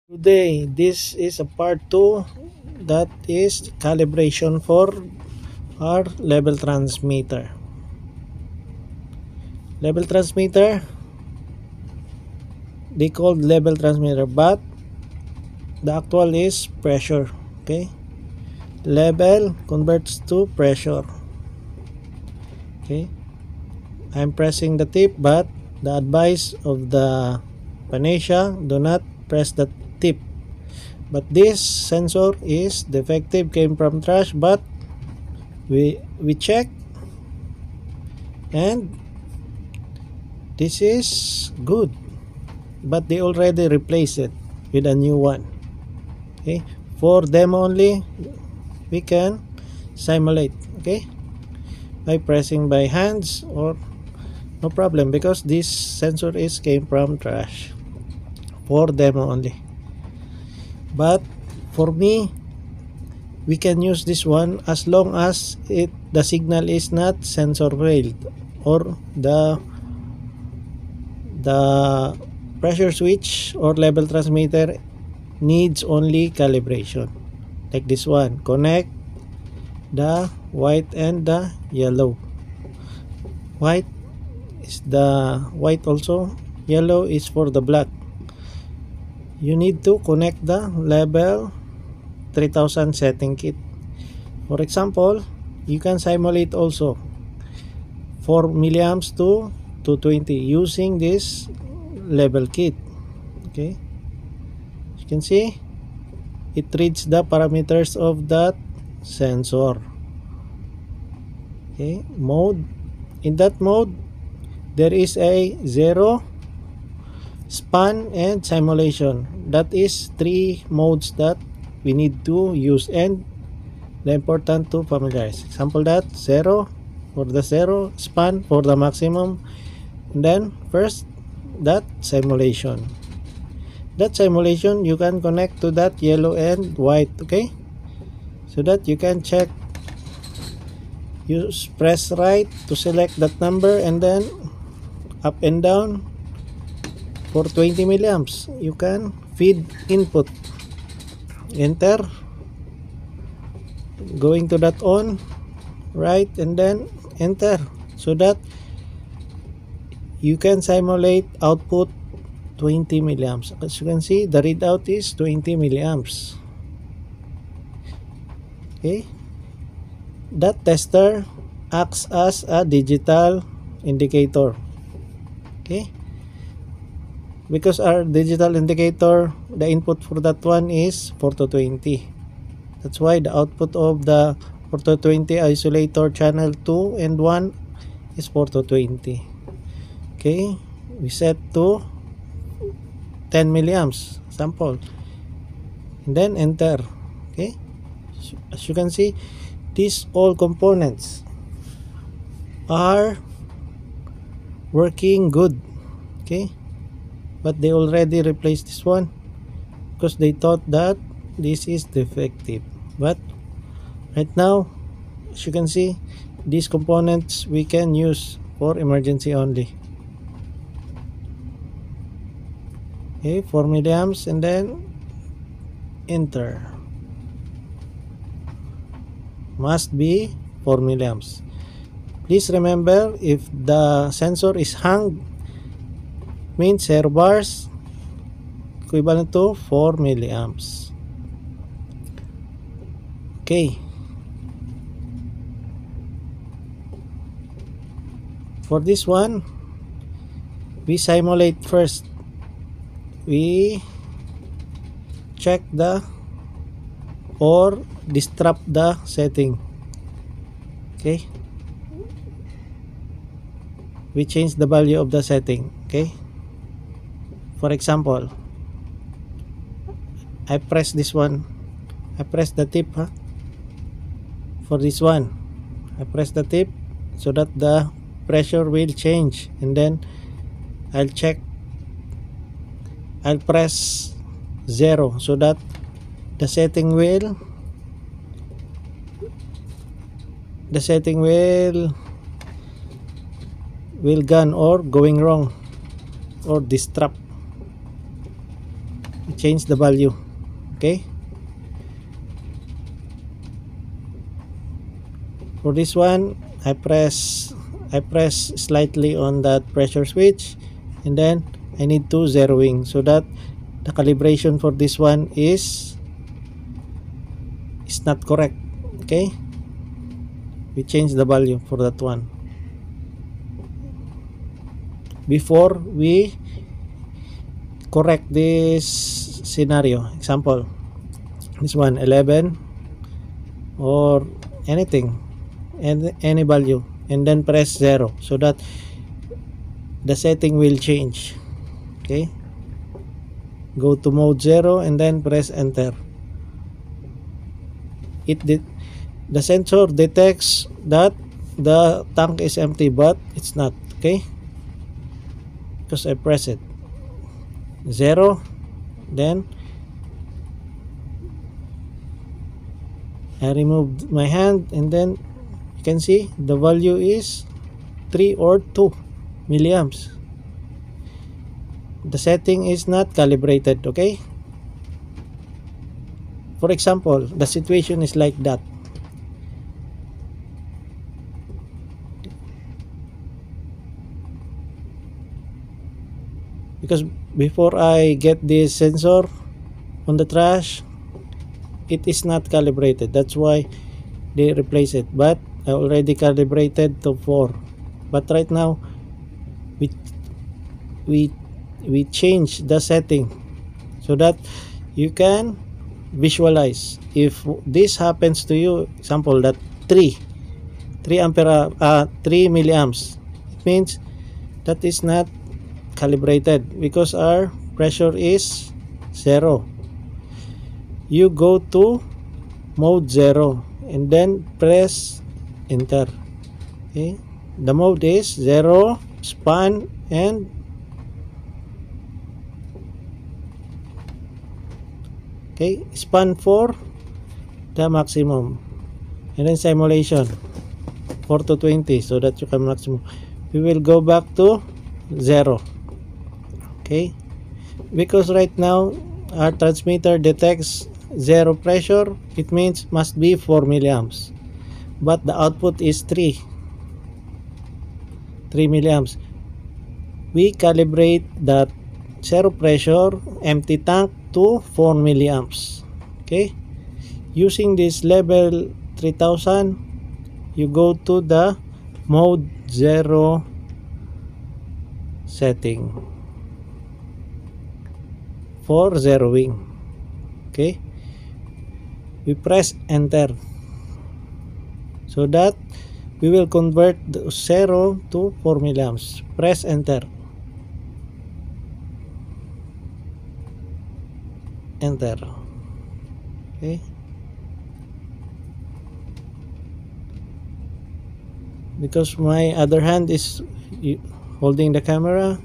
Today, this is a part 2 that is calibration for our level transmitter. Level transmitter, they called level transmitter, but the actual is pressure. Okay, level converts to pressure. Okay, I'm pressing the tip, but the advice of the Panesia, do not press the tip. But this sensor is defective, came from trash, but we check, and this is good, but they already replaced it with a new one. Okay, for them only we can simulate, okay, by pressing by hands, or no problem, because this sensor is came from trash. For them only, but for me, we can use this one as long as the signal is not sensor failed, or the pressure switch or level transmitter needs only calibration. Like this one, connect the white and the yellow. White is the white also, yellow is for the black. You need to connect the level 3000 setting kit. For example, you can simulate also 4 milliamps to 220 using this level kit. Okay, you can see it reads the parameters of that sensor. Okay, mode, in that mode there is a zero, span, and simulation. That is 3 modes that we need to use, and the important to familiarize. Example, that zero for the zero, span for the maximum, and then first that simulation. That simulation you can connect to that yellow and white, okay, so that you can check. You press right to select that number, and then up and down for 20 milliamps. You can feed input, enter, going to that on, right, and then enter, so that you can simulate output 20 milliamps. As you can see, the readout is 20 milliamps. Okay, that tester acts as a digital indicator. Okay, because our digital indicator, the input for that one is 4 to 20. That's why the output of the 4 to 20 isolator channel 2 and 1 is 4 to 20. Okay, we set to 10 milliamps sample, and then enter. Okay, as you can see, these all components are working good. Okay, but they already replaced this one because they thought that this is defective. But right now, as you can see, these components we can use for emergency only. Okay, 4 milliamps, and then enter. Must be 4 milliamps. Please remember, if the sensor is hung, means error bars equivalent to 4 milliamps. Okay, for this one, we simulate first. We check the, or disrupt the setting. Okay, we change the value of the setting. Okay, for example, I press this one, I press the tip, for this one I press the tip, so that the pressure will change, and then I'll check, I'll press 0, so that the setting will gone or going wrong or disrupt. change the value. Okay, for this one I press slightly on that pressure switch, and then I need to zeroing so that the calibration for this one is not correct. Okay, we change the value for that one before we correct this scenario. Example, this one 11 or anything, and any value, and then press 0 so that the setting will change. Okay, go to mode 0 and then press enter. The sensor detects that the tank is empty, but it's not. Okay, because I press it 0, then I removed my hand, and then you can see the value is 3 or 2 milliamps. The setting is not calibrated. Okay, for example, the situation is like that. Because before I get this sensor on the trash, it is not calibrated. That's why they replace it, but I already calibrated to 4. But right now we change the setting so that you can visualize. If this happens to you, example that 3 milliamps, it means that is not calibrated because our pressure is 0. You go to mode 0 and then press enter. Okay, the mode is 0, span, and okay, span for the maximum, and then simulation 4 to 20 so that you can maximum. We will go back to 0. Okay, because right now our transmitter detects 0 pressure, it means must be 4 milliamps, but the output is 3 milliamps. We calibrate that 0 pressure empty tank to 4 milliamps. Okay, using this level 3000, you go to the mode 0 setting for zeroing. Okay, we press enter so that we will convert the 0 to 4 milliamps. Press enter. Enter. Okay, because my other hand is holding the camera,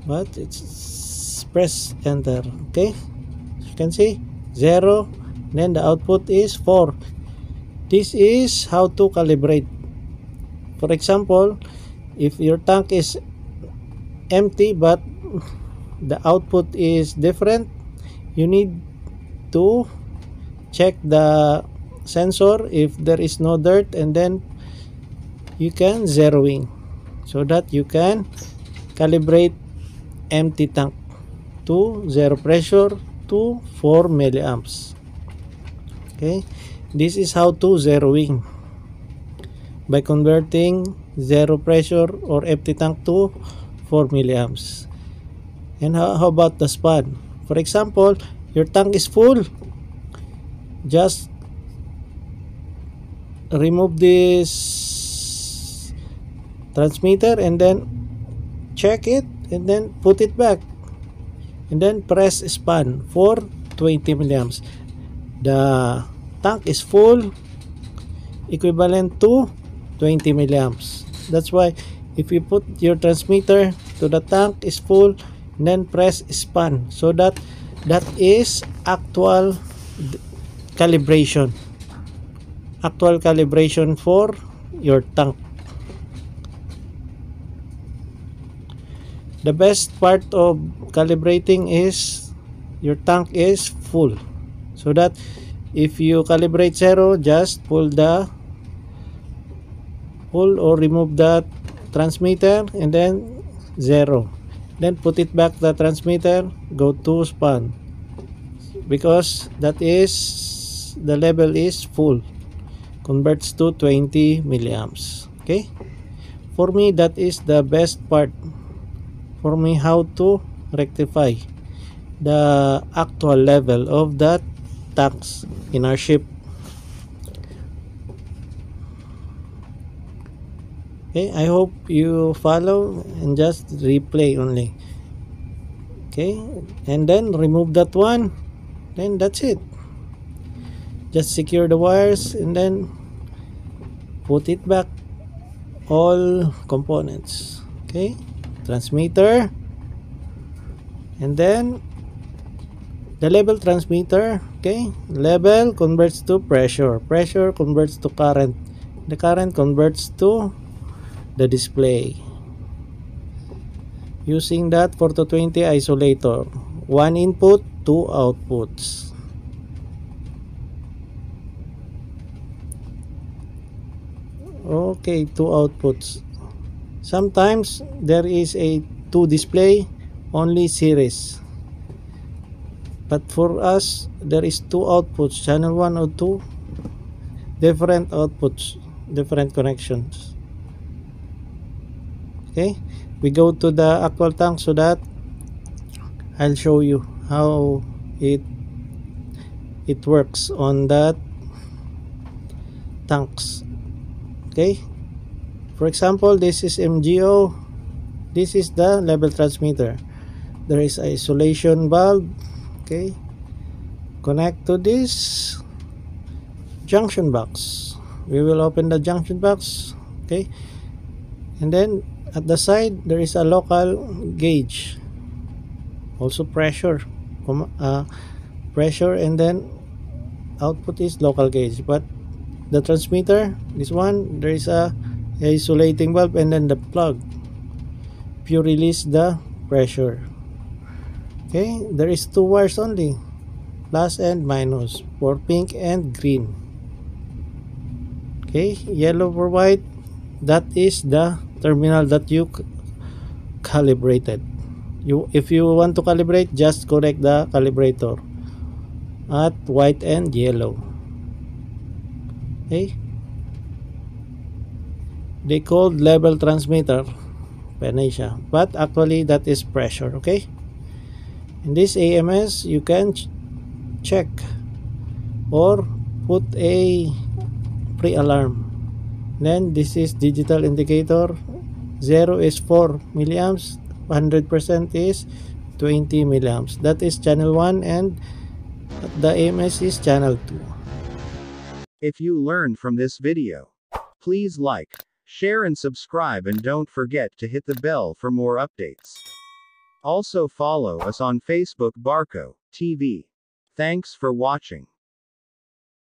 but it's press enter. Okay, you can see 0, then the output is 4. This is how to calibrate. For example, if your tank is empty but the output is different, you need to check the sensor if there is no dirt, and then you can zeroing so that you can calibrate empty tank to 0 pressure to 4 milliamps. Okay, this is how to zeroing by converting 0 pressure or empty tank to 4 milliamps. And how about the span? For example, your tank is full, just remove this transmitter and then check it and then put it back, and then press span for 20 milliamps. The tank is full, equivalent to 20 milliamps. That's why if you put your transmitter to the tank is full, then press span so that is actual calibration for your tank. The best part of calibrating is your tank is full, so that if you calibrate 0, just pull or remove the transmitter and then 0, then put it back the transmitter, go to span, because that is the level is full, converts to 20 milliamps. Okay, for me that is the best part for me, how to rectify the actual level of that tanks in our ship. Okay, I hope you follow and just replay only. Okay, and then remove that one, then that's it. Just secure the wires and then put it back, all components. Okay, transmitter, and then the level transmitter. Okay, level converts to pressure, pressure converts to current, the current converts to the display. Using that 420 isolator, one input, two outputs. Okay, two outputs. Sometimes there is a two display, only series, but for us there is two outputs, channel 1 or 2, different outputs, different connections. Okay, we go to the actual tank so that I'll show you how it works on that tanks. Okay, for example, this is MGO, this is the level transmitter, there is isolation valve. Okay, connect to this junction box, we will open the junction box. Okay, and then at the side there is a local gauge, also pressure, pressure, and then output is local gauge. But the transmitter, this one, there is a isolating valve and then the plug, if you release the pressure. Okay, there is two wires only, plus and minus, for pink and green. Okay, yellow for white, that is the terminal that you calibrated. If you want to calibrate, just connect the calibrator at white and yellow. Okay, they called level transmitter Panasia, but actually that is pressure. Okay, in this AMS you can check or put a pre-alarm. Then this is digital indicator, 0 is 4 milliamps, 100% is 20 milliamps. That is channel 1 and the AMS is channel 2. If you learned from this video, please like, share and subscribe, and don't forget to hit the bell for more updates. Also follow us on Facebook Barco TV. Thanks for watching.